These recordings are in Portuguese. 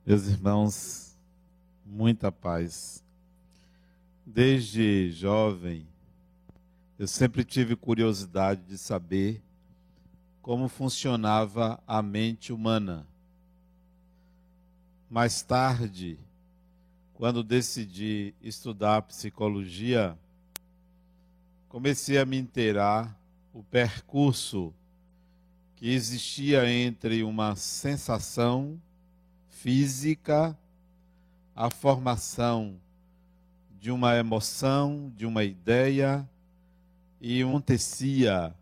Meus irmãos, muita paz. Desde jovem, eu sempre tive curiosidade de saber como funcionava a mente humana. Mais tarde, quando decidi estudar psicologia, comecei a me inteirar o percurso que existia entre uma sensação física, a formação de uma emoção, de uma ideia, e acontecia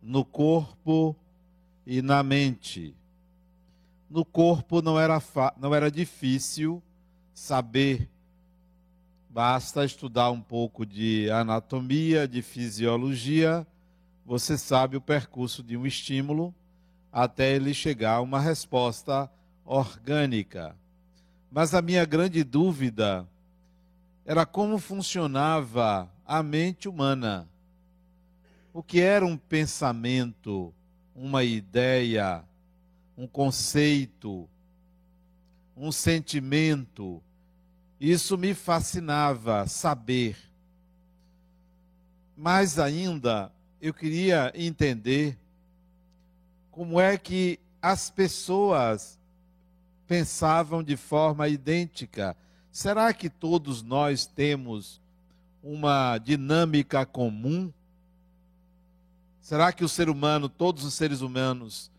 no corpo e na mente. No corpo não era difícil saber, basta estudar um pouco de anatomia, de fisiologia, você sabe o percurso de um estímulo até ele chegar a uma resposta orgânica. Mas a minha grande dúvida era como funcionava a mente humana. O que era um pensamento, uma ideia, um conceito, um sentimento. Isso me fascinava saber. Mais ainda, eu queria entender como é que as pessoas pensavam de forma idêntica. Será que todos nós temos uma dinâmica comum? Será que o ser humano, todos os seres humanos,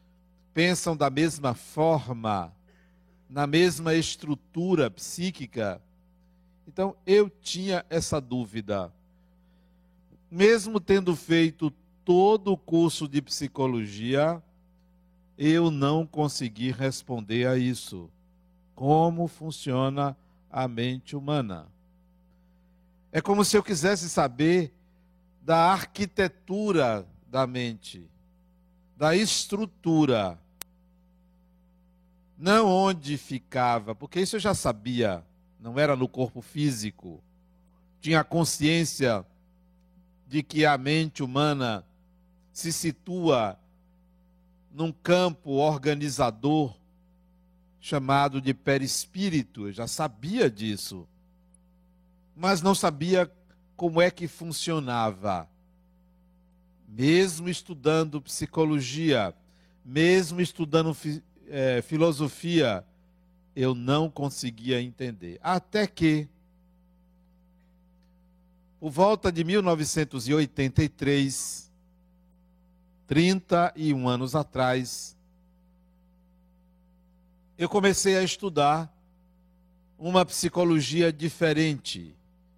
pensam da mesma forma, na mesma estrutura psíquica? Então, eu tinha essa dúvida. Mesmo tendo feito todo o curso de psicologia, eu não consegui responder a isso. Como funciona a mente humana? É como se eu quisesse saber da arquitetura da mente, da estrutura, não onde ficava, porque isso eu já sabia, não era no corpo físico. Tinha consciência de que a mente humana se situa num campo organizador chamado de perispírito. Eu já sabia disso, mas não sabia como é que funcionava. Mesmo estudando psicologia, mesmo estudando filosofia, eu não conseguia entender. Até que, por volta de 1983, 31 anos atrás, eu comecei a estudar uma psicologia diferente,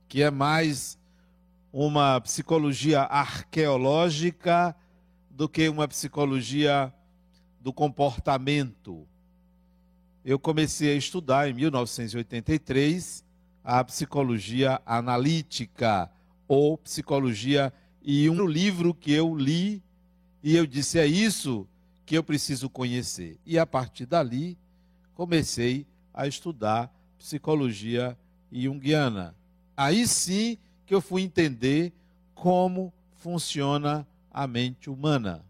que é mais uma psicologia arqueológica do que uma psicologia do comportamento. Eu comecei a estudar em 1983 a psicologia analítica ou psicologia, e um livro que eu li e eu disse, é isso que eu preciso conhecer. E a partir dali comecei a estudar psicologia junguiana. Aí sim que eu fui entender como funciona a mente humana.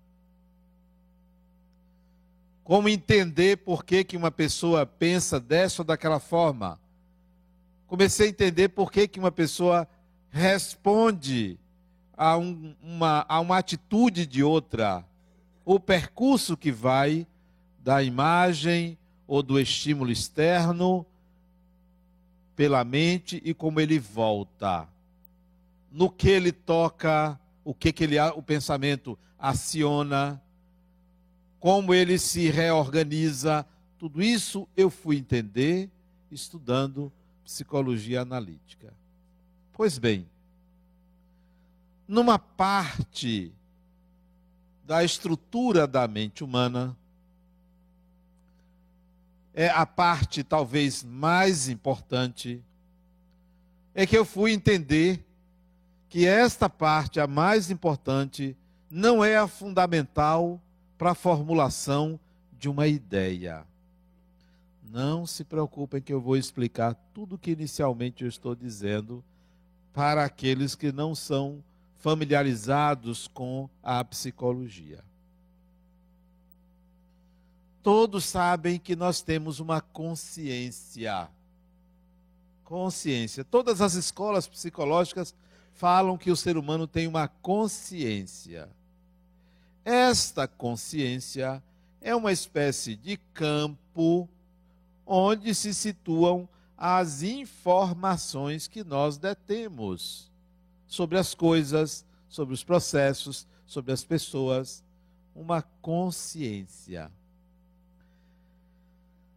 Como entender por que uma pessoa pensa dessa ou daquela forma. Comecei a entender por que uma pessoa responde a uma atitude de outra. O percurso que vai da imagem ou do estímulo externo pela mente e como ele volta. No que ele toca, o pensamento aciona, como ele se reorganiza. Tudo isso eu fui entender estudando psicologia analítica. Pois bem, numa parte da estrutura da mente humana, é a parte talvez mais importante, é que eu fui entender que esta parte, a mais importante, não é a fundamental para a formulação de uma ideia. Não se preocupem que eu vou explicar tudo o que inicialmente eu estou dizendo para aqueles que não são familiarizados com a psicologia. Todos sabem que nós temos uma consciência. Consciência. Todas as escolas psicológicas falam que o ser humano tem uma consciência. Esta consciência é uma espécie de campo onde se situam as informações que nós detemos sobre as coisas, sobre os processos, sobre as pessoas. Uma consciência.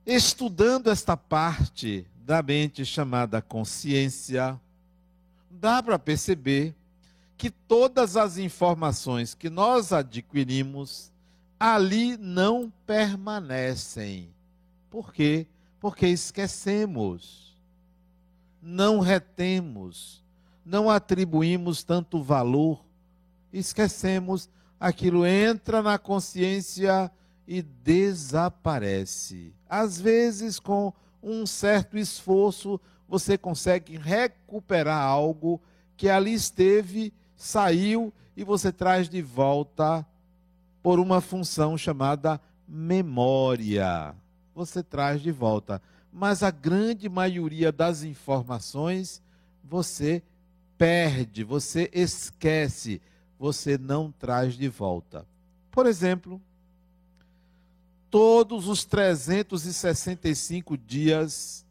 Estudando esta parte da mente chamada consciência, dá para perceber que todas as informações que nós adquirimos ali não permanecem. Por quê? Porque esquecemos, não retemos, não atribuímos tanto valor, esquecemos, aquilo entra na consciência e desaparece. Às vezes, com um certo esforço, você consegue recuperar algo que ali esteve, saiu e você traz de volta por uma função chamada memória. Você traz de volta. Mas a grande maioria das informações você perde, você esquece, você não traz de volta. Por exemplo, todos os 365 dias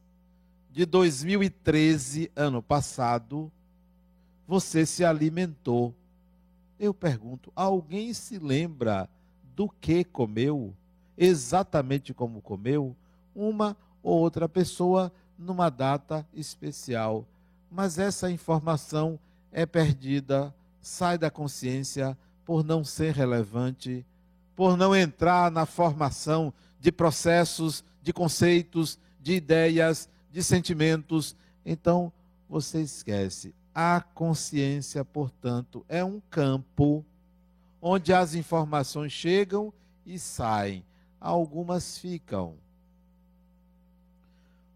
de 2013, ano passado, você se alimentou. Eu pergunto, alguém se lembra do que comeu? Exatamente como comeu? Uma ou outra pessoa numa data especial. Mas essa informação é perdida, sai da consciência por não ser relevante, por não entrar na formação de processos, de conceitos, de ideias, de sentimentos. Então, você esquece. A consciência, portanto, é um campo onde as informações chegam e saem. Algumas ficam.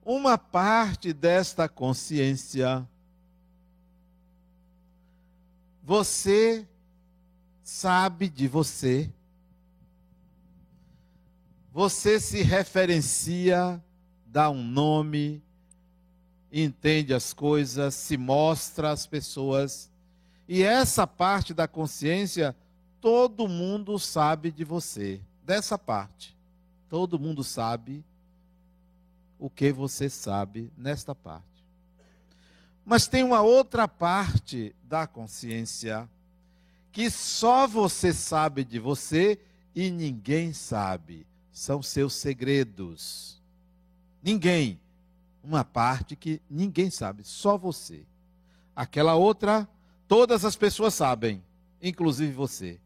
Uma parte desta consciência, você sabe de você. Você se referencia, dá um nome, entende as coisas, se mostra às pessoas. E essa parte da consciência, todo mundo sabe de você. Dessa parte, todo mundo sabe o que você sabe nesta parte. Mas tem uma outra parte da consciência que só você sabe de você e ninguém sabe. São seus segredos. Ninguém. Uma parte que ninguém sabe, só você. Aquela outra, todas as pessoas sabem, inclusive você.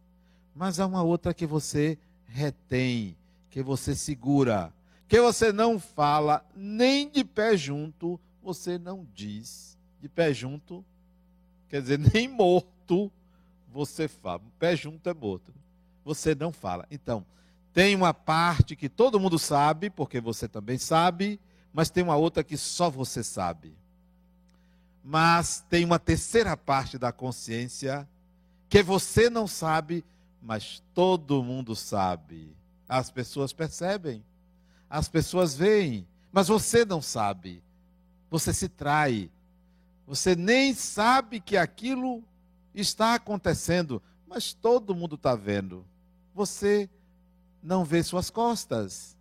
Mas há uma outra que você retém, que você segura, que você não fala, nem de pé junto, você não diz. De pé junto, quer dizer, nem morto você fala. Pé junto é morto. Você não fala. Então, tem uma parte que todo mundo sabe, porque você também sabe, mas tem uma outra que só você sabe. Mas tem uma terceira parte da consciência que você não sabe, mas todo mundo sabe. As pessoas percebem, as pessoas veem, mas você não sabe. Você se trai. Você nem sabe que aquilo está acontecendo, mas todo mundo está vendo. Você não vê suas costas.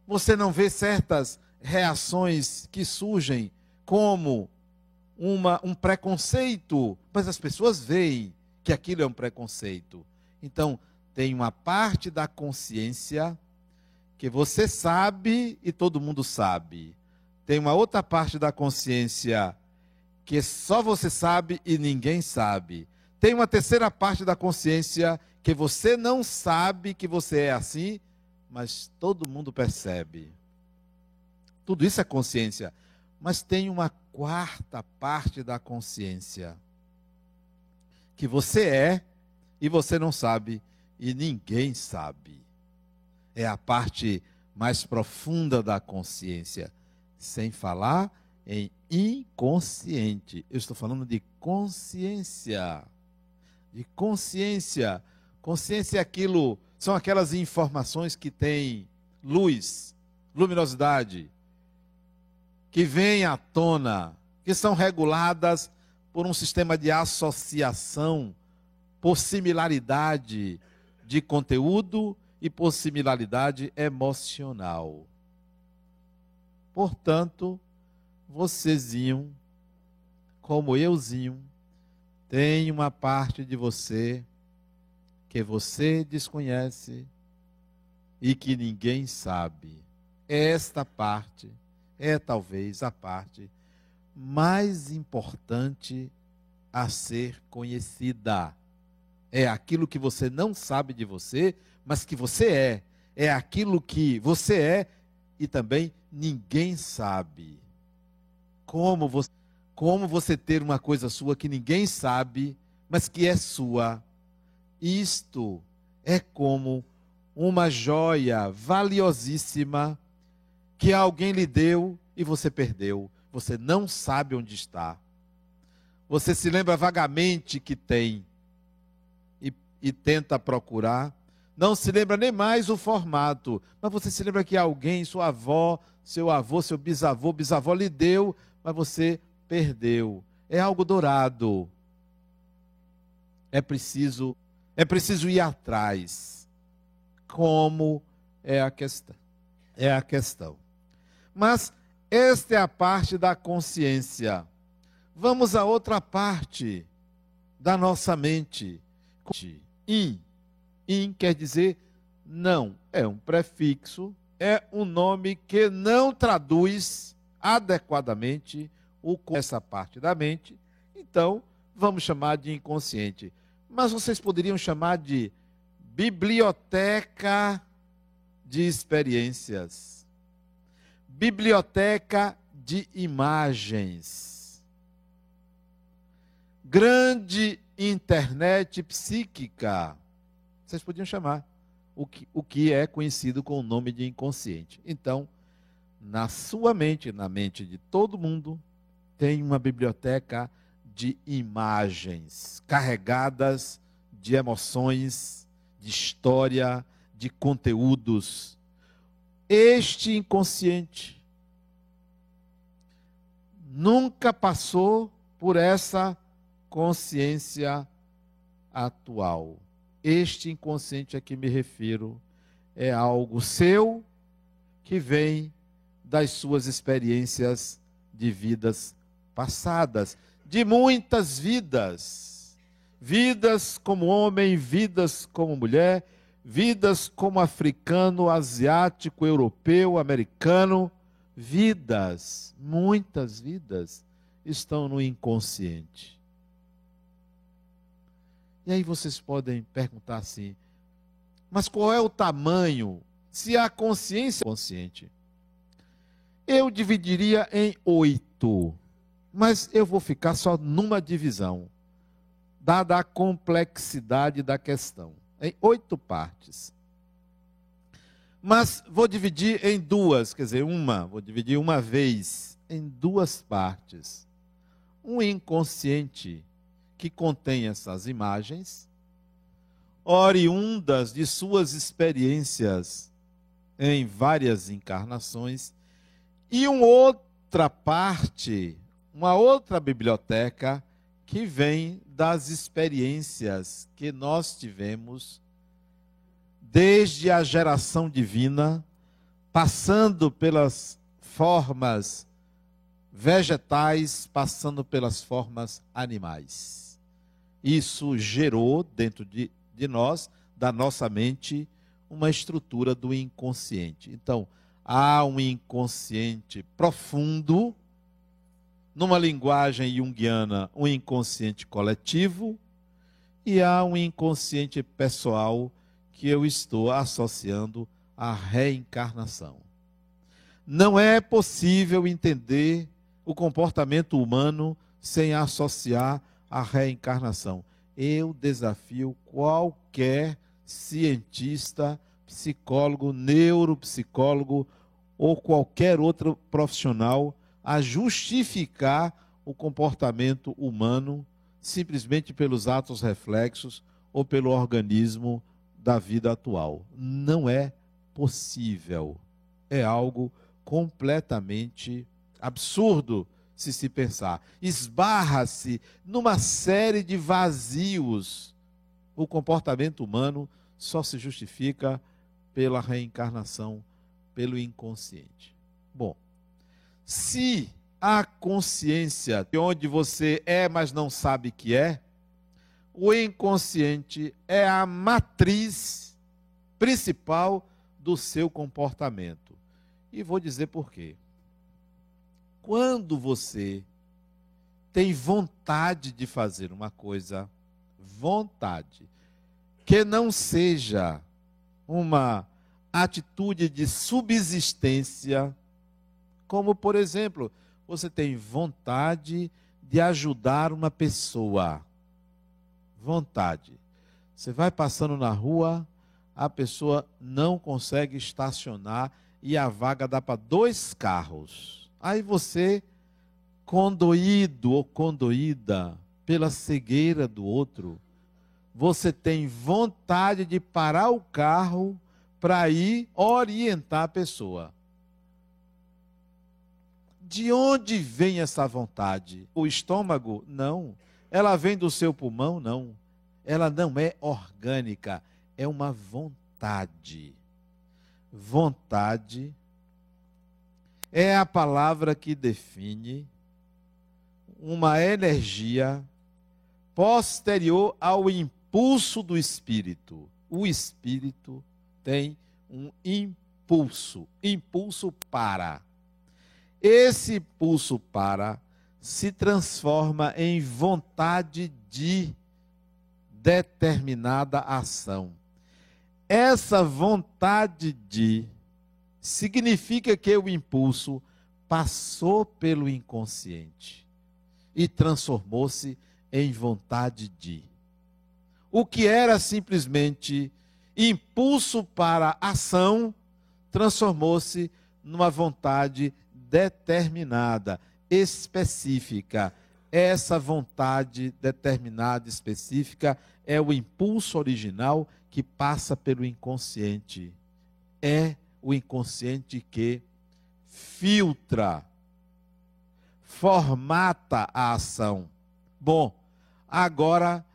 Você não vê certas reações que surgem como um preconceito, mas as pessoas veem que aquilo é um preconceito. Então, tem uma parte da consciência que você sabe e todo mundo sabe. Tem uma outra parte da consciência que só você sabe e ninguém sabe. Tem uma terceira parte da consciência que você não sabe que você é assim, mas todo mundo percebe. Tudo isso é consciência. Mas tem uma quarta parte da consciência que você é e você não sabe e ninguém sabe. É a parte mais profunda da consciência, sem falar em inconsciente. Eu estou falando de consciência. De consciência. Consciência é aquilo são aquelas informações que têm luz, luminosidade, que vêm à tona, que são reguladas por um sistema de associação, por similaridade de conteúdo e por similaridade emocional. Portanto, vocêzinho, como euzinho, tem uma parte de você que você desconhece e que ninguém sabe. Esta parte é talvez a parte mais importante a ser conhecida. É aquilo que você não sabe de você, mas que você é. É aquilo que você é e também ninguém sabe. Como você ter uma coisa sua que ninguém sabe, mas que é sua. Isto é como uma joia valiosíssima que alguém lhe deu e você perdeu. Você não sabe onde está. Você se lembra vagamente que tem e tenta procurar. Não se lembra nem mais o formato, mas você se lembra que alguém, sua avó, seu avô, seu bisavó lhe deu, mas você perdeu. É algo dourado. É preciso ir atrás. Como é a questão? É a questão. Mas esta é a parte da consciência. Vamos à outra parte da nossa mente. In quer dizer não. É um prefixo, é um nome que não traduz adequadamente essa parte da mente. Então, vamos chamar de inconsciente. Mas vocês poderiam chamar de biblioteca de experiências. Biblioteca de imagens. Grande internet psíquica. Vocês podiam chamar o que é conhecido com o nome de inconsciente. Então, na sua mente, na mente de todo mundo, tem uma biblioteca de imagens carregadas de emoções, de história, de conteúdos. Este inconsciente nunca passou por essa consciência atual. Este inconsciente a que me refiro é algo seu que vem das suas experiências de vidas passadas, de muitas vidas. Vidas como homem, vidas como mulher, vidas como africano, asiático, europeu, americano. Vidas, muitas vidas estão no inconsciente. E aí vocês podem perguntar assim, mas qual é o tamanho? Se a consciência é consciente, eu dividiria em 8, mas eu vou ficar só numa divisão, dada a complexidade da questão, em 8 partes. Mas vou dividir em 2, quer dizer, vou dividir uma vez em 2 partes. Um inconsciente que contém essas imagens, oriundas de suas experiências em várias encarnações, e uma outra parte, uma outra biblioteca que vem das experiências que nós tivemos desde a geração divina, passando pelas formas vegetais, passando pelas formas animais. Isso gerou dentro de nós, da nossa mente, uma estrutura do inconsciente. Então, há um inconsciente profundo, numa linguagem junguiana, um inconsciente coletivo, e há um inconsciente pessoal que eu estou associando à reencarnação. Não é possível entender o comportamento humano sem associar a reencarnação. Eu desafio qualquer cientista, psicólogo, neuropsicólogo ou qualquer outro profissional a justificar o comportamento humano simplesmente pelos atos reflexos ou pelo organismo da vida atual. Não é possível. É algo completamente absurdo se pensar. Esbarra-se numa série de vazios. O comportamento humano só se justifica pela reencarnação, pelo inconsciente. Bom, se a consciência de onde você é, mas não sabe que é, o inconsciente é a matriz principal do seu comportamento. E vou dizer por quê. Quando você tem vontade de fazer uma coisa, vontade, que não seja uma atitude de subsistência, como, por exemplo, você tem vontade de ajudar uma pessoa. Vontade. Você vai passando na rua, a pessoa não consegue estacionar e a vaga dá para 2 carros. Aí você, condoído ou condoída pela cegueira do outro, você tem vontade de parar o carro para ir orientar a pessoa. De onde vem essa vontade? O estômago? Não. Ela vem do seu pulmão? Não. Ela não é orgânica, é uma vontade. Vontade é a palavra que define uma energia posterior ao impulso do espírito. O espírito tem um impulso, impulso para. Esse impulso para se transforma em vontade de determinada ação. Essa vontade de significa que o impulso passou pelo inconsciente e transformou-se em vontade de. O que era simplesmente impulso para ação transformou-se numa vontade determinada, específica. Essa vontade determinada, específica, é o impulso original que passa pelo inconsciente. É o inconsciente que filtra, formata a ação. Bom, agora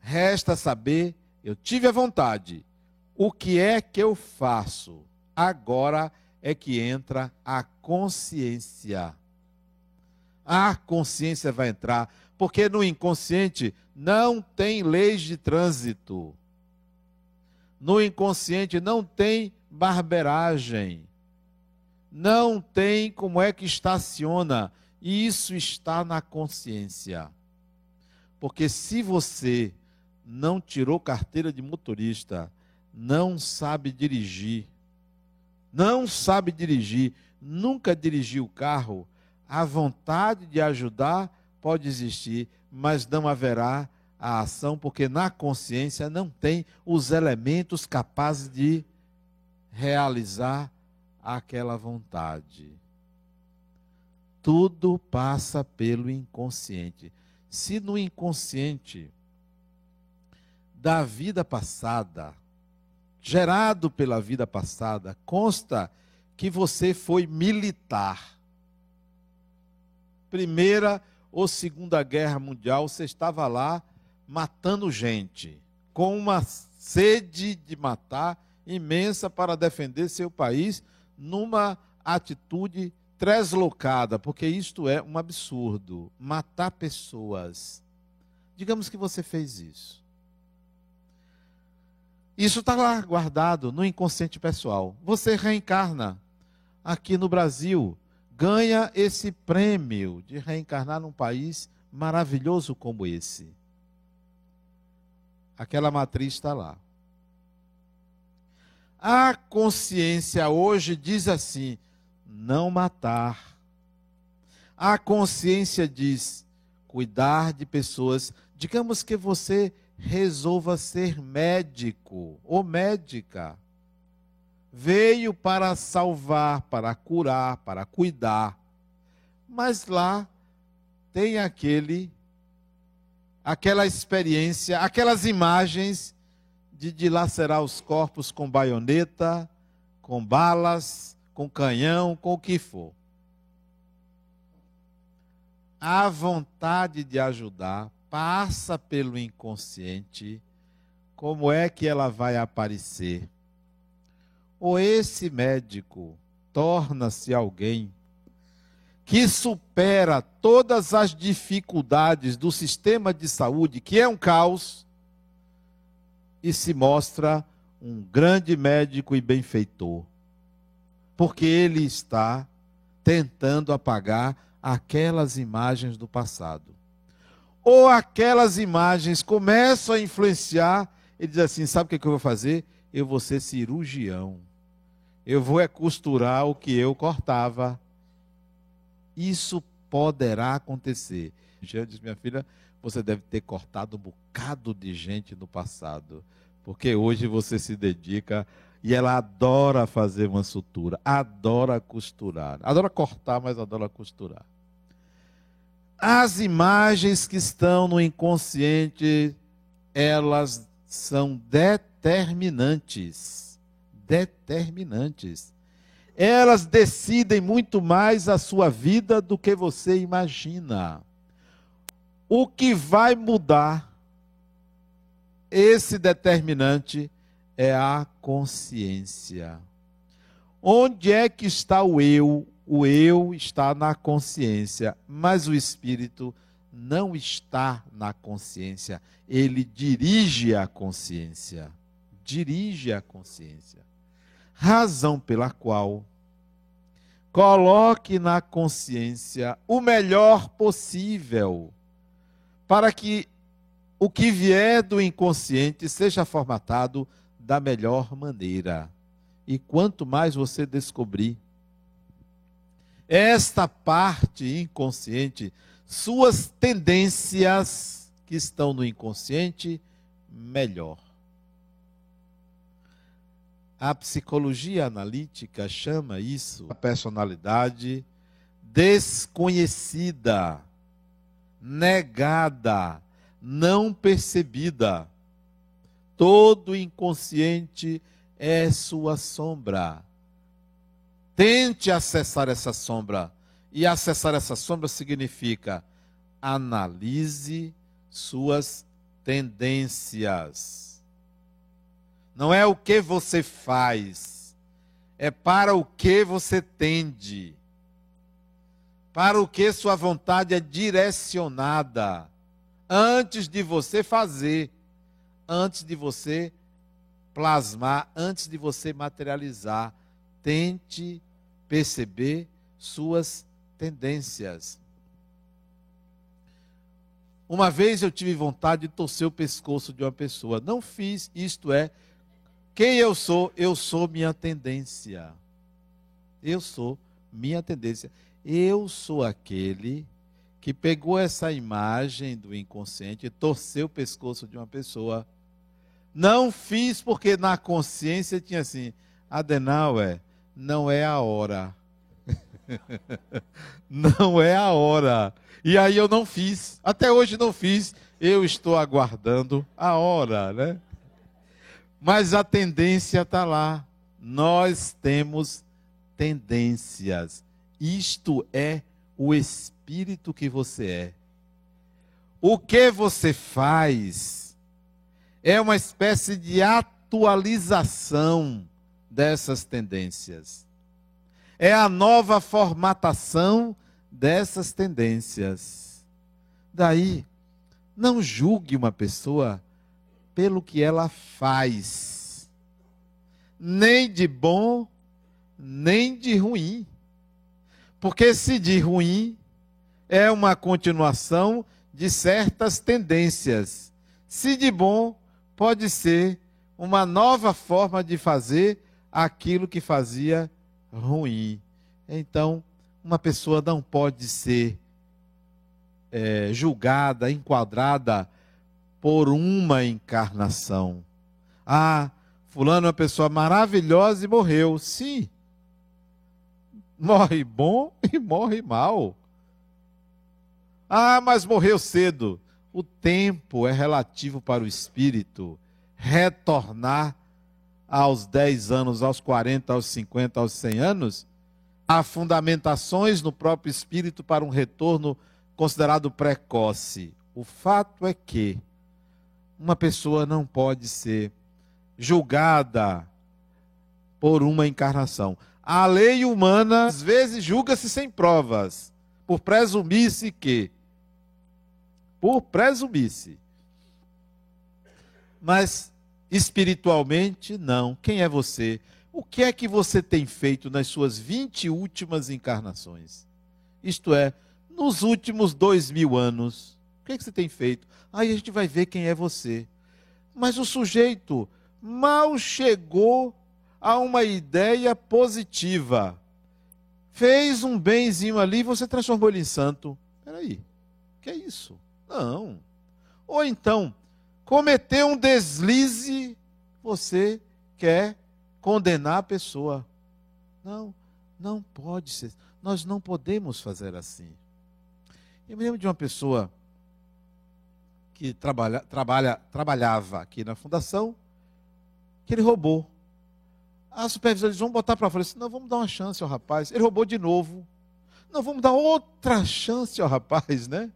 resta saber, eu tive a vontade, o que é que eu faço? Agora é que entra a consciência. A consciência vai entrar, porque no inconsciente não tem leis de trânsito. No inconsciente não tem barbeiragem. Não tem como é que estaciona. Isso está na consciência. Porque se você não tirou carteira de motorista, não sabe dirigir, nunca dirigiu o carro, a vontade de ajudar pode existir, mas não haverá a ação, porque na consciência não tem os elementos capazes de realizar aquela vontade. Tudo passa pelo inconsciente. Se no inconsciente da vida passada, gerado pela vida passada, consta que você foi militar. Primeira ou Segunda Guerra Mundial, você estava lá matando gente, com uma sede de matar imensa para defender seu país, numa atitude translocada, porque isto é um absurdo, matar pessoas. Digamos que você fez isso. Isso está lá guardado no inconsciente pessoal. Você reencarna aqui no Brasil, ganha esse prêmio de reencarnar num país maravilhoso como esse. Aquela matriz está lá. A consciência hoje diz assim: não matar. A consciência diz cuidar de pessoas. Digamos que você resolva ser médico ou médica. Veio para salvar, para curar, para cuidar. Mas lá tem aquela experiência, aquelas imagens de dilacerar os corpos com baioneta, com balas, com canhão, com o que for. A vontade de ajudar passa pelo inconsciente. Como é que ela vai aparecer? Ou esse médico torna-se alguém que supera todas as dificuldades do sistema de saúde, que é um caos, e se mostra um grande médico e benfeitor, porque ele está tentando apagar aquelas imagens do passado. Ou aquelas imagens começam a influenciar, ele diz assim, sabe o que eu vou fazer? Eu vou ser cirurgião. Eu vou costurar o que eu cortava. Isso poderá acontecer. Eu disse, minha filha, você deve ter cortado um bocado de gente no passado, porque hoje você se dedica, e ela adora fazer uma sutura, adora costurar, adora cortar, mas adora costurar. As imagens que estão no inconsciente, elas são determinantes. Determinantes. Elas decidem muito mais a sua vida do que você imagina. O que vai mudar esse determinante é a consciência. Onde é que está o eu? O eu está na consciência, mas o espírito não está na consciência. Ele dirige a consciência. Dirige a consciência. Razão pela qual coloque na consciência o melhor possível, para que o que vier do inconsciente seja formatado da melhor maneira. E quanto mais você descobrir esta parte inconsciente, suas tendências que estão no inconsciente, melhor. A psicologia analítica chama isso a personalidade desconhecida, negada, não percebida. Todo inconsciente é sua sombra. Tente acessar essa sombra. E acessar essa sombra significa analise suas tendências. Não é o que você faz, é para o que você tende. Para o que sua vontade é direcionada. Antes de você fazer, antes de você plasmar, antes de você materializar. Tente perceber suas tendências. Uma vez eu tive vontade de torcer o pescoço de uma pessoa. Não fiz, isto é, quem eu sou minha tendência. Eu sou minha tendência. Eu sou aquele que pegou essa imagem do inconsciente e torceu o pescoço de uma pessoa. Não fiz porque na consciência tinha assim, Adenauer, não é a hora. Não é a hora. E aí eu não fiz. Até hoje não fiz. Eu estou aguardando a hora, né? Mas a tendência está lá. Nós temos tendências. Isto é o espírito que você é. O que você faz é uma espécie de atualização dessas tendências. É a nova formatação dessas tendências. Daí, não julgue uma pessoa pelo que ela faz. Nem de bom, nem de ruim. Porque se de ruim, é uma continuação de certas tendências. Se de bom, pode ser uma nova forma de fazer aquilo que fazia ruim. Então, uma pessoa não pode ser julgada, enquadrada por uma encarnação. Ah, fulano é uma pessoa maravilhosa e morreu. Sim. Morre bom e morre mal. Ah, mas morreu cedo. O tempo é relativo para o espírito. retornar aos 10 anos, aos 40, aos 50, aos 100 anos, há fundamentações no próprio espírito para um retorno considerado precoce. O fato é que uma pessoa não pode ser julgada por uma encarnação. A lei humana, às vezes, julga-se sem provas, por presumir-se que. Por presumir-se. Mas, espiritualmente, não. Quem é você? O que é que você tem feito nas suas 20 últimas encarnações? Isto é, nos últimos 2000 anos. O que é que você tem feito? Aí a gente vai ver quem é você. Mas o sujeito mal chegou a uma ideia positiva. Fez um benzinho ali e você transformou ele em santo. Peraí, que é isso? Não. Ou então, cometeu um deslize, você quer condenar a pessoa. Não, não pode ser. Nós não podemos fazer assim. Eu me lembro de uma pessoa que trabalhava aqui na fundação, que ele roubou. A supervisora disse, vamos botar para fora. Eu disse, não, vamos dar uma chance ao rapaz. Ele roubou de novo. Não, vamos dar outra chance ao rapaz, né?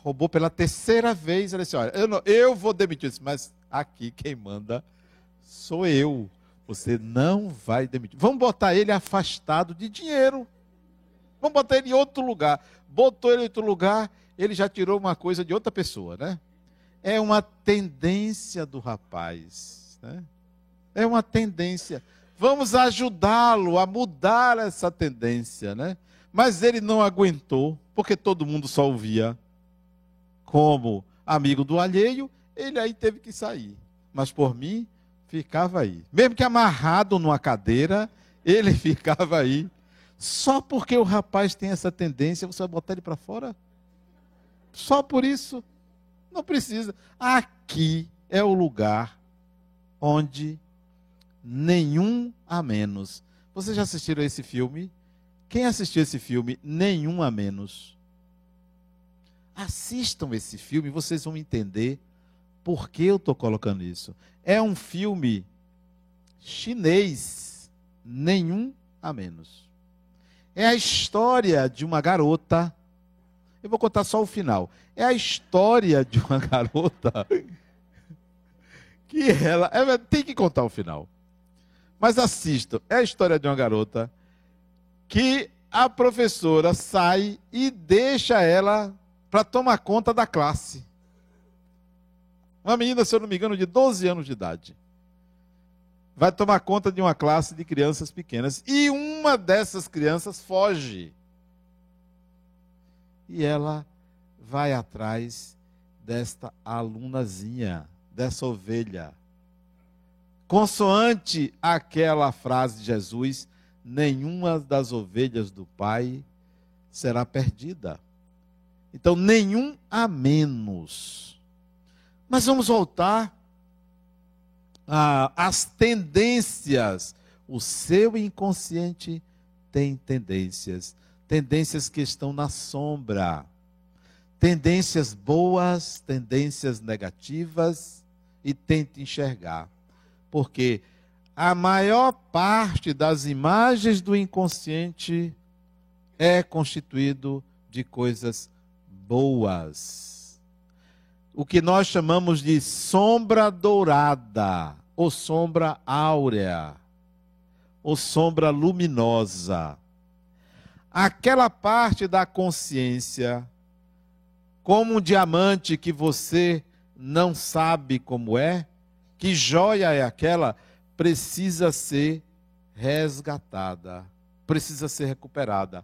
Roubou pela terceira vez. Ele disse, olha, eu vou demitir. Eu disse, mas aqui quem manda sou eu. Você não vai demitir. Vamos botar ele afastado de dinheiro. Vamos botar ele em outro lugar. Botou ele em outro lugar, ele já tirou uma coisa de outra pessoa, né? É uma tendência do rapaz, né? É uma tendência. Vamos ajudá-lo a mudar essa tendência, né? Mas ele não aguentou, porque todo mundo só ouvia como amigo do alheio, ele aí teve que sair. Mas por mim, ficava aí. Mesmo que amarrado numa cadeira, ele ficava aí. Só porque o rapaz tem essa tendência, você vai botar ele para fora? Só por isso? Não precisa. Aqui é o lugar onde nenhum a menos. Vocês já assistiram esse filme? Quem assistiu esse filme? Nenhum a menos. Assistam esse filme, vocês vão entender por que eu estou colocando isso. É um filme chinês, nenhum a menos. É a história de uma garota. Eu vou contar só o final. É a história de uma garota que ela tem que contar o final. Mas assistam, é a história de uma garota que a professora sai e deixa ela para tomar conta da classe. Uma menina, se eu não me engano, de 12 anos de idade. Vai tomar conta de uma classe de crianças pequenas. E uma dessas crianças foge. E ela vai atrás desta alunazinha, dessa ovelha. Consoante aquela frase de Jesus, nenhuma das ovelhas do Pai será perdida. Então, nenhum a menos. Mas vamos voltar às tendências. O seu inconsciente tem tendências. Tendências que estão na sombra. Tendências boas, tendências negativas. E tente enxergar. Porque a maior parte das imagens do inconsciente é constituído de coisas boas. O que nós chamamos de sombra dourada, ou sombra áurea, ou sombra luminosa. Aquela parte da consciência, como um diamante que você não sabe como é, que joia é aquela, precisa ser resgatada, precisa ser recuperada.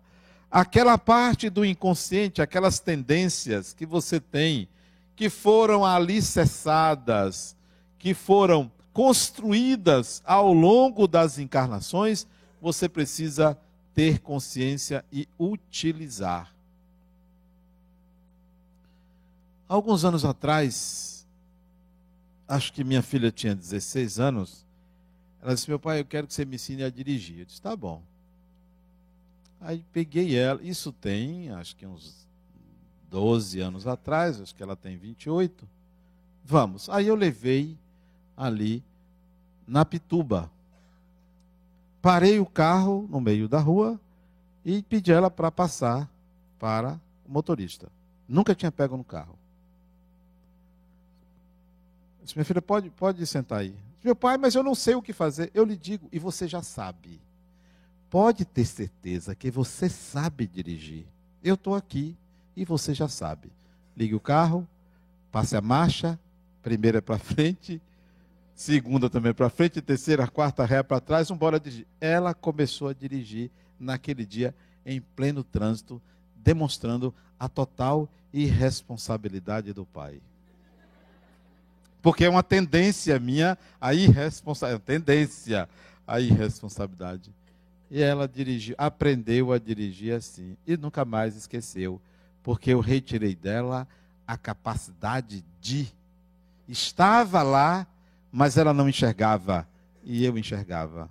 Aquela parte do inconsciente, aquelas tendências que você tem, que foram alicerçadas, que foram construídas ao longo das encarnações, você precisa ter consciência e utilizar. Alguns anos atrás, acho que minha filha tinha 16 anos, ela disse, meu pai, eu quero que você me ensine a dirigir. Eu disse, tá bom. Aí peguei ela, isso tem, acho que uns 12 anos atrás, acho que ela tem 28. Vamos. Aí eu levei ali na Pituba. Parei o carro no meio da rua e pedi ela para passar para o motorista. Nunca tinha pego no carro. Eu disse, minha filha, pode sentar aí. Meu pai, mas eu não sei o que fazer. Eu lhe digo, e você já sabe. Pode ter certeza que você sabe dirigir. Eu estou aqui e você já sabe. Ligue o carro, passe a marcha, primeira para frente, segunda também para frente, terceira, quarta ré para trás, vamos embora dirigir. Ela começou a dirigir naquele dia em pleno trânsito, demonstrando a total irresponsabilidade do pai. Porque é uma tendência minha a irresponsabilidade. E ela aprendeu a dirigir assim. E nunca mais esqueceu. Porque eu retirei dela a capacidade de. Estava lá, mas ela não enxergava. E eu enxergava.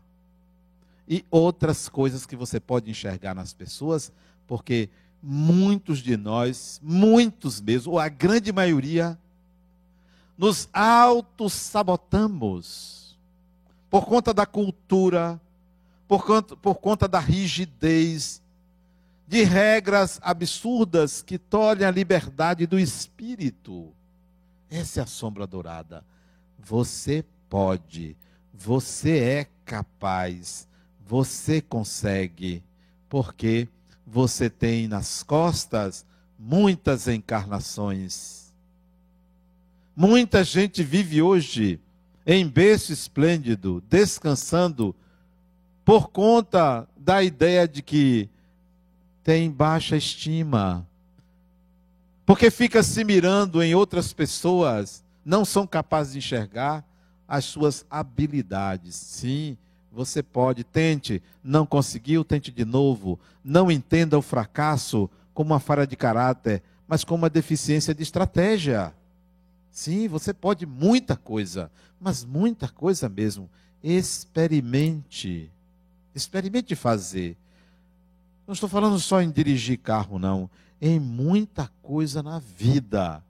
E outras coisas que você pode enxergar nas pessoas, porque muitos de nós, muitos mesmo, ou a grande maioria, nos autossabotamos por conta da cultura, por conta da rigidez, de regras absurdas que tolhem a liberdade do espírito. Essa é a sombra dourada. Você pode, você é capaz, você consegue, porque você tem nas costas muitas encarnações. Muita gente vive hoje em berço esplêndido, descansando, por conta da ideia de que tem baixa estima. Porque fica se mirando em outras pessoas, não são capazes de enxergar as suas habilidades. Sim, você pode, tente, não conseguiu, tente de novo. Não entenda o fracasso como uma falha de caráter, mas como uma deficiência de estratégia. Sim, você pode muita coisa, mas muita coisa mesmo. Experimente fazer. Não estou falando só em dirigir carro, não. Em muita coisa na vida.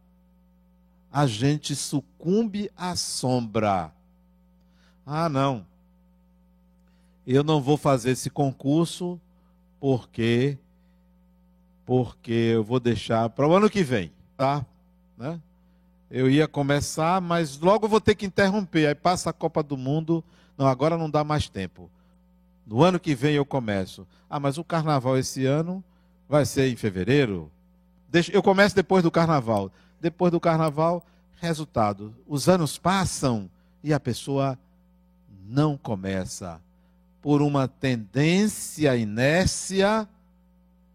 A gente sucumbe à sombra. Ah, não. Eu não vou fazer esse concurso porque eu vou deixar para o ano que vem, tá? Né? Eu ia começar, mas logo vou ter que interromper. Aí passa a Copa do Mundo. Não, agora não dá mais tempo. No ano que vem eu começo. Ah, mas o carnaval esse ano vai ser em fevereiro? Eu começo depois do carnaval. Depois do carnaval, resultado. Os anos passam e a pessoa não começa. Por uma tendência, inércia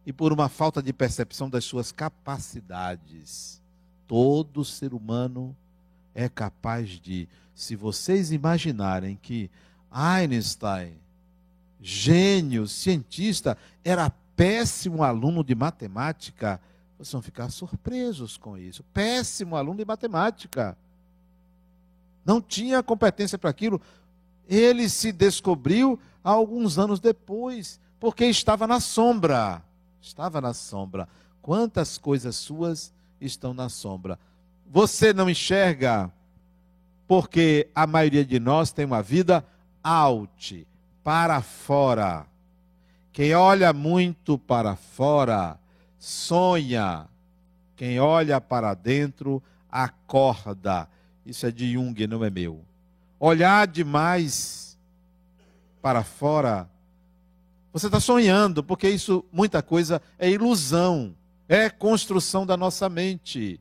e por uma falta de percepção das suas capacidades. Todo ser humano é capaz de. Se vocês imaginarem que Einstein, gênio, cientista, era péssimo aluno de matemática, vocês vão ficar surpresos com isso. Péssimo aluno de matemática. Não tinha competência para aquilo. Ele se descobriu alguns anos depois, porque estava na sombra. Estava na sombra. Quantas coisas suas estão na sombra? Você não enxerga porque a maioria de nós tem uma vida out, para fora. Quem olha muito para fora, sonha. Quem olha para dentro, acorda. Isso é de Jung, não é meu. Olhar demais para fora, você está sonhando, porque isso, muita coisa, é ilusão, é construção da nossa mente.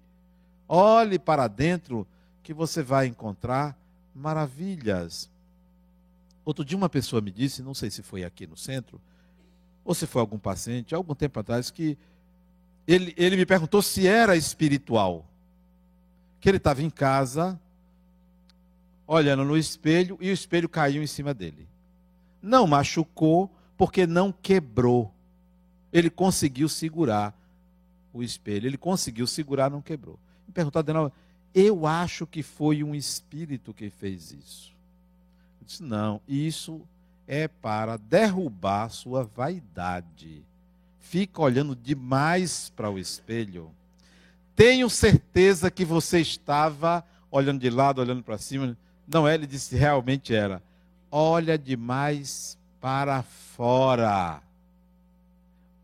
Olhe para dentro, que você vai encontrar maravilhas. Outro dia uma pessoa me disse, não sei se foi aqui no centro, ou se foi algum paciente, algum tempo atrás, que ele me perguntou se era espiritual. Que ele estava em casa, olhando no espelho, e o espelho caiu em cima dele. Não machucou, porque não quebrou. Ele conseguiu segurar o espelho. Ele conseguiu segurar, não quebrou. Me perguntaram de novo, eu acho que foi um espírito que fez isso. Eu disse, não, isso é para derrubar sua vaidade. Fica olhando demais para o espelho. Tenho certeza que você estava olhando de lado, olhando para cima. Não é, ele disse, realmente era. Olha demais para fora.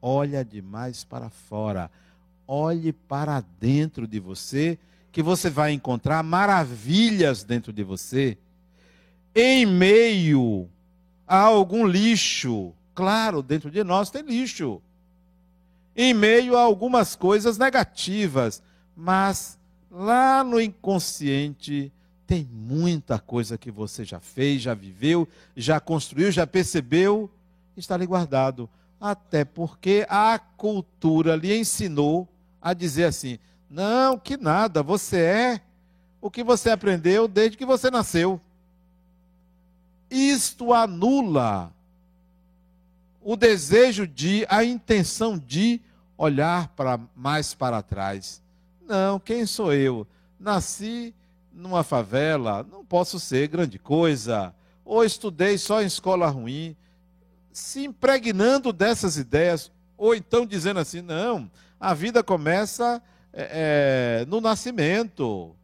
Olha demais para fora. Olhe para dentro de você, que você vai encontrar maravilhas dentro de você. Em meio a algum lixo. Claro, dentro de nós tem lixo. Em meio a algumas coisas negativas. Mas lá no inconsciente tem muita coisa que você já fez, já viveu, já construiu, já percebeu, está ali guardado. Até porque a cultura lhe ensinou a dizer assim, não, que nada, você é o que você aprendeu desde que você nasceu. Isto anula o desejo a intenção de olhar mais para trás. Não, quem sou eu? Nasci numa favela, não posso ser grande coisa. Ou estudei só em escola ruim. Se impregnando dessas ideias, ou então dizendo assim, não, a vida começa no nascimento.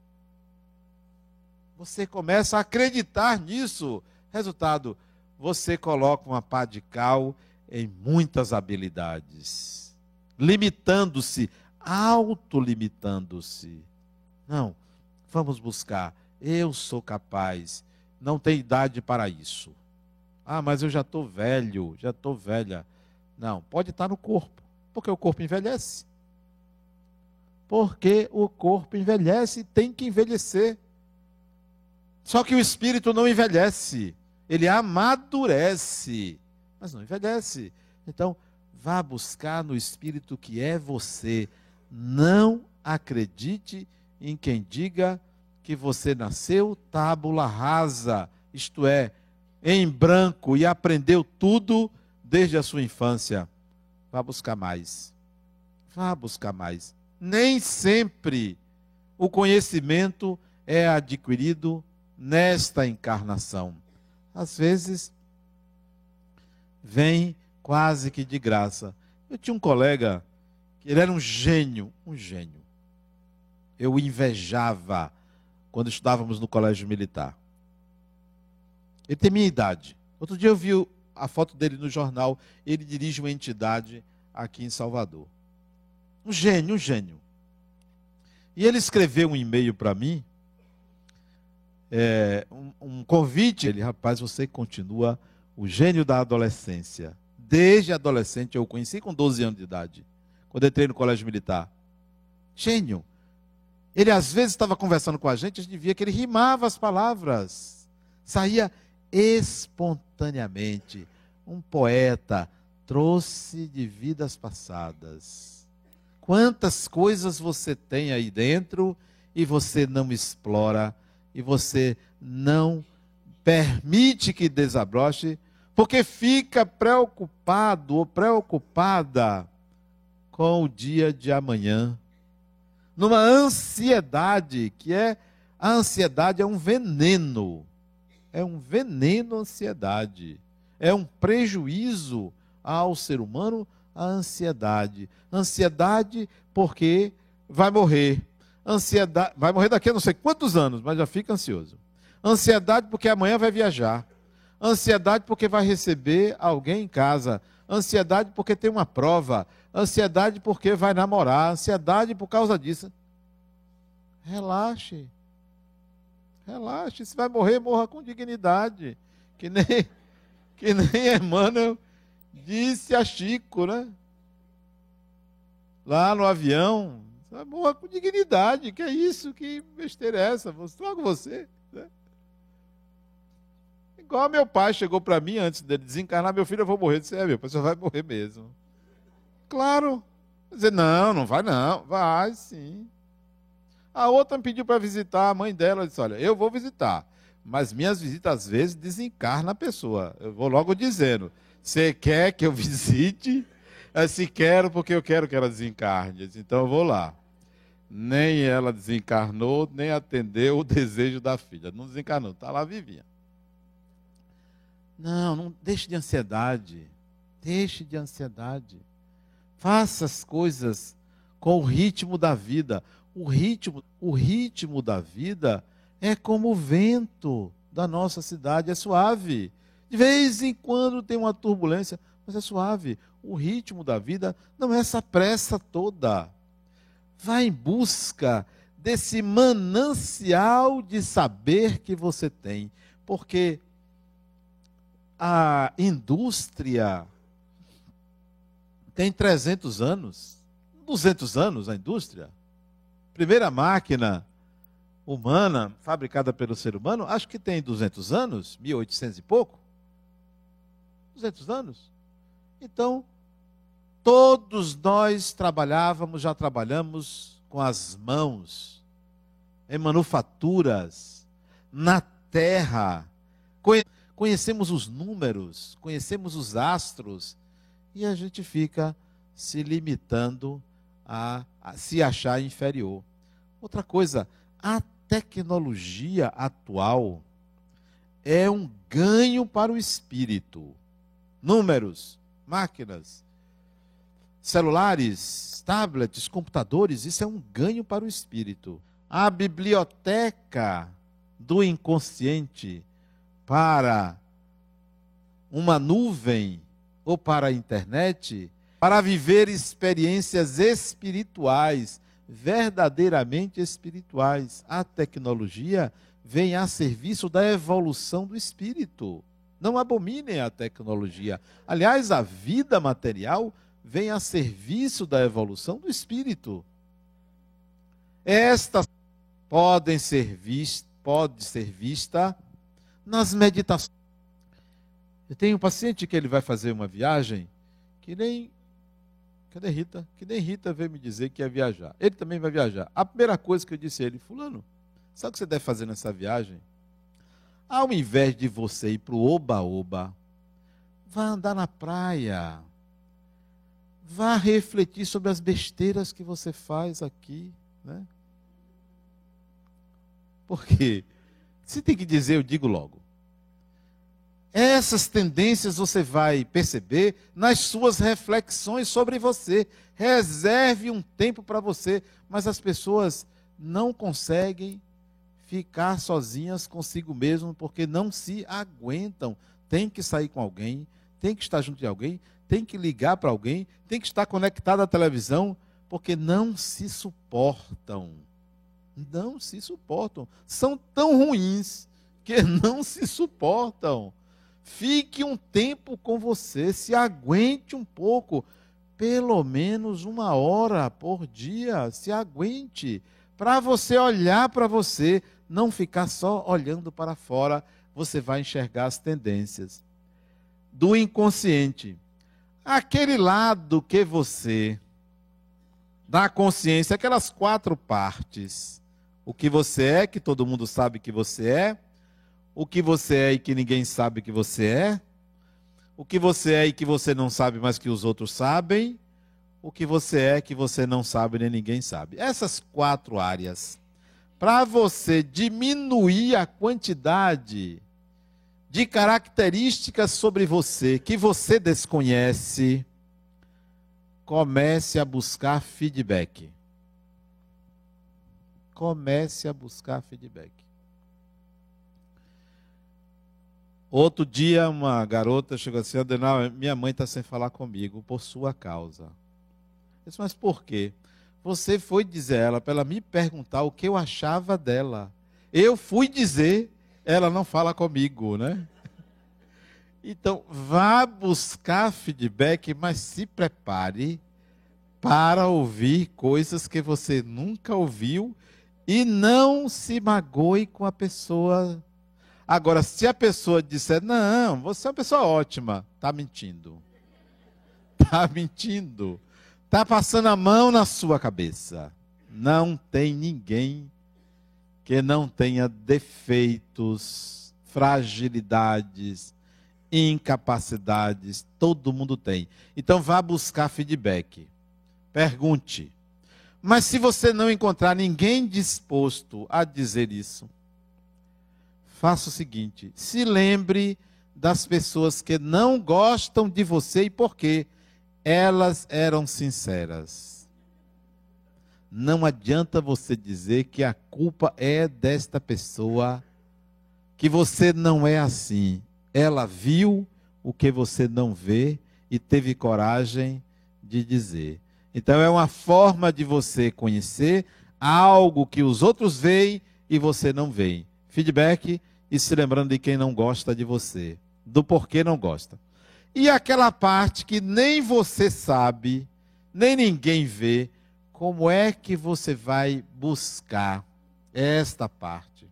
Você começa a acreditar nisso. Resultado, você coloca uma pá de cal em muitas habilidades, limitando-se, autolimitando-se. Não, vamos buscar. Eu sou capaz. Não tem idade para isso. Ah, mas eu já estou velho, já estou velha. Não, pode estar no corpo, porque o corpo envelhece. Porque o corpo envelhece e tem que envelhecer. Só que o espírito não envelhece. Ele amadurece, mas não envelhece. Então, vá buscar no espírito que é você. Não acredite em quem diga que você nasceu tábula rasa, isto é, em branco, e aprendeu tudo desde a sua infância. Vá buscar mais. Vá buscar mais. Nem sempre o conhecimento é adquirido nesta encarnação. Às vezes, vem quase que de graça. Eu tinha um colega, que ele era um gênio, um gênio. Eu o invejava quando estudávamos no colégio militar. Ele tem minha idade. Outro dia eu vi a foto dele no jornal, ele dirige uma entidade aqui em Salvador. Um gênio, um gênio. E ele escreveu um e-mail para mim, um convite. Ele, rapaz, você continua o gênio da adolescência. Desde adolescente eu o conheci com 12 anos de idade, quando entrei no colégio militar. Gênio. Ele às vezes estava conversando com a gente via que ele rimava as palavras. Saía espontaneamente. Um poeta trouxe de vidas passadas. Quantas coisas você tem aí dentro e você não explora, e você não permite que desabroche, porque fica preocupado ou preocupada com o dia de amanhã. Numa ansiedade, a ansiedade é um veneno. É um veneno a ansiedade. É um prejuízo ao ser humano a ansiedade. Ansiedade porque vai morrer. Ansiedade, vai morrer daqui a não sei quantos anos, mas já fica ansioso. Ansiedade porque amanhã vai viajar. Ansiedade porque vai receber alguém em casa. Ansiedade porque tem uma prova. Ansiedade porque vai namorar. Ansiedade por causa disso. Relaxe. Relaxe. Se vai morrer, morra com dignidade. Que nem Emmanuel disse a Chico, né? Lá no avião. Vai morrer com dignidade. Que é isso? Que besteira é essa? Trago você. Né? Igual meu pai chegou para mim antes dele desencarnar, meu filho, eu vou morrer. Eu disse, meu pai, você vai morrer mesmo. Claro. Quer dizer, não vai não. Vai sim. A outra me pediu para visitar a mãe dela. Eu disse, olha, eu vou visitar. Mas minhas visitas, às vezes, desencarnam a pessoa. Eu vou logo dizendo, você quer que eu visite? Se quero, porque eu quero que ela desencarne. Eu disse, então eu vou lá. Nem ela desencarnou, nem atendeu o desejo da filha. Não desencarnou, está lá vivinha. Não deixe de ansiedade. Deixe de ansiedade. Faça as coisas com o ritmo da vida. O ritmo da vida é como o vento da nossa cidade, é suave. De vez em quando tem uma turbulência, mas é suave. O ritmo da vida não é essa pressa toda. Vá em busca desse manancial de saber que você tem, porque a indústria tem 300 anos, 200 anos a indústria. Primeira máquina humana fabricada pelo ser humano, acho que tem 200 anos, 1800 e pouco. 200 anos. Então, todos nós já trabalhamos com as mãos, em manufaturas, na terra. Conhecemos os números, conhecemos os astros, e a gente fica se limitando a se achar inferior. Outra coisa, a tecnologia atual é um ganho para o espírito. Números, máquinas, celulares, tablets, computadores, isso é um ganho para o espírito. A biblioteca do inconsciente para uma nuvem ou para a internet, para viver experiências espirituais, verdadeiramente espirituais. A tecnologia vem a serviço da evolução do espírito. Não abominem a tecnologia. Aliás, a vida material vem a serviço da evolução do espírito. Estas pode ser vista nas meditações. Eu tenho um paciente que ele vai fazer uma viagem que nem... Cadê Rita? Que nem Rita veio me dizer que ia viajar. Ele também vai viajar. A primeira coisa que eu disse a ele: fulano, sabe o que você deve fazer nessa viagem? Ao invés de você ir para o oba-oba, vá andar na praia. Vá refletir sobre as besteiras que você faz aqui, né? Porque se tem que dizer, eu digo logo. Essas tendências você vai perceber nas suas reflexões sobre você. Reserve um tempo para você, mas as pessoas não conseguem ficar sozinhas consigo mesmo porque não se aguentam. Tem que sair com alguém, tem que estar junto de alguém, tem que ligar para alguém, tem que estar conectado à televisão, porque não se suportam. Não se suportam. São tão ruins que não se suportam. Fique um tempo com você, se aguente um pouco, pelo menos 1 hora por dia, se aguente, para você olhar para você, não ficar só olhando para fora, você vai enxergar as tendências do inconsciente. Aquele lado que você, da consciência, aquelas 4 partes, o que você é, que todo mundo sabe que você é, o que você é e que ninguém sabe que você é, o que você é e que você não sabe, mas que os outros sabem, o que você é que você não sabe nem ninguém sabe. Essas 4 áreas, para você diminuir a quantidade de características sobre você que você desconhece, comece a buscar feedback. Comece a buscar feedback. Outro dia, uma garota chegou assim: Adenal, minha mãe está sem falar comigo por sua causa. Eu disse: mas por quê? Você foi dizer a ela para ela me perguntar o que eu achava dela. Eu fui dizer, ela não fala comigo, né? Então, vá buscar feedback, mas se prepare para ouvir coisas que você nunca ouviu e não se magoe com a pessoa. Agora, se a pessoa disser: não, você é uma pessoa ótima, está mentindo. Está mentindo. Está passando a mão na sua cabeça. Não tem ninguém que não tenha defeitos, fragilidades, incapacidades. Todo mundo tem. Então, vá buscar feedback. Pergunte. Mas se você não encontrar ninguém disposto a dizer isso, faça o seguinte: se lembre das pessoas que não gostam de você e por quê? Elas eram sinceras. Não adianta você dizer que a culpa é desta pessoa, que você não é assim. Ela viu o que você não vê e teve coragem de dizer. Então é uma forma de você conhecer algo que os outros veem e você não vê. Feedback e se lembrando de quem não gosta de você, do porquê não gosta. E aquela parte que nem você sabe, nem ninguém vê, como é que você vai buscar esta parte?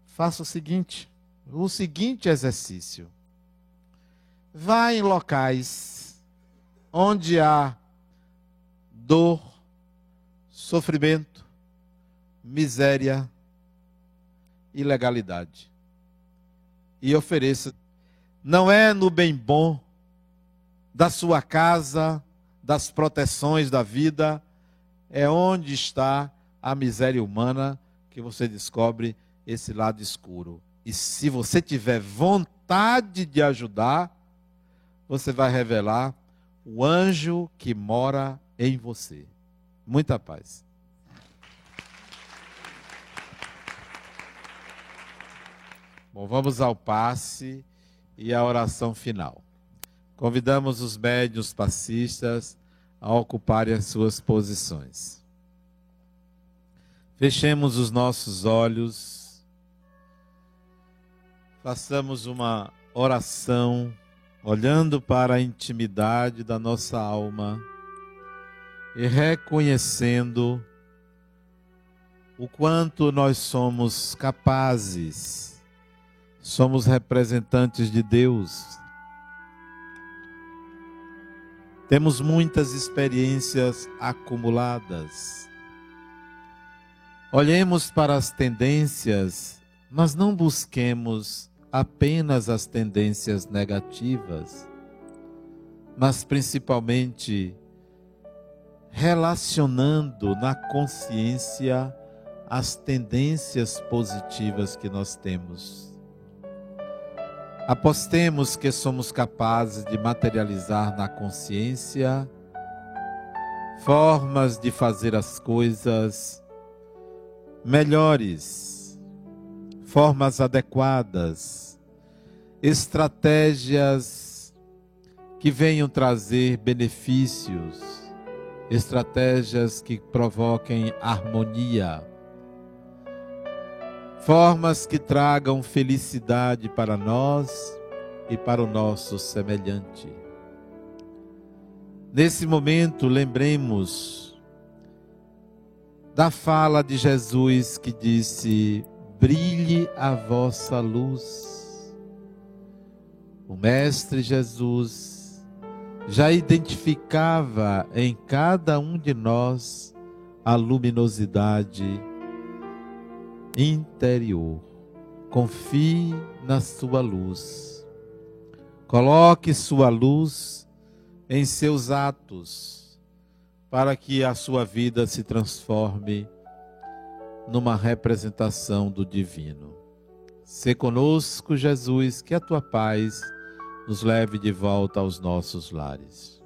Faça o seguinte exercício. Vá em locais onde há dor, sofrimento, miséria, ilegalidade. E ofereça. Não é no bem bom da sua casa, das proteções da vida, é onde está a miséria humana que você descobre esse lado escuro. E se você tiver vontade de ajudar, você vai revelar o anjo que mora em você. Muita paz. Bom, vamos ao passe e à oração final. Convidamos os médiuns passistas a ocuparem as suas posições. Fechemos os nossos olhos, façamos uma oração, olhando para a intimidade da nossa alma e reconhecendo o quanto nós somos capazes, somos representantes de Deus. Temos muitas experiências acumuladas. Olhemos para as tendências, mas não busquemos apenas as tendências negativas, mas principalmente relacionando na consciência as tendências positivas que nós temos. Apostemos que somos capazes de materializar na consciência formas de fazer as coisas melhores, formas adequadas, estratégias que venham trazer benefícios, estratégias que provoquem harmonia, formas que tragam felicidade para nós e para o nosso semelhante. Nesse momento, lembremos da fala de Jesus que disse: brilhe a vossa luz. O Mestre Jesus já identificava em cada um de nós a luminosidade interior. Confie na sua luz. Coloque sua luz em seus atos, para que a sua vida se transforme numa representação do divino. Sê conosco, Jesus, que a tua paz nos leve de volta aos nossos lares.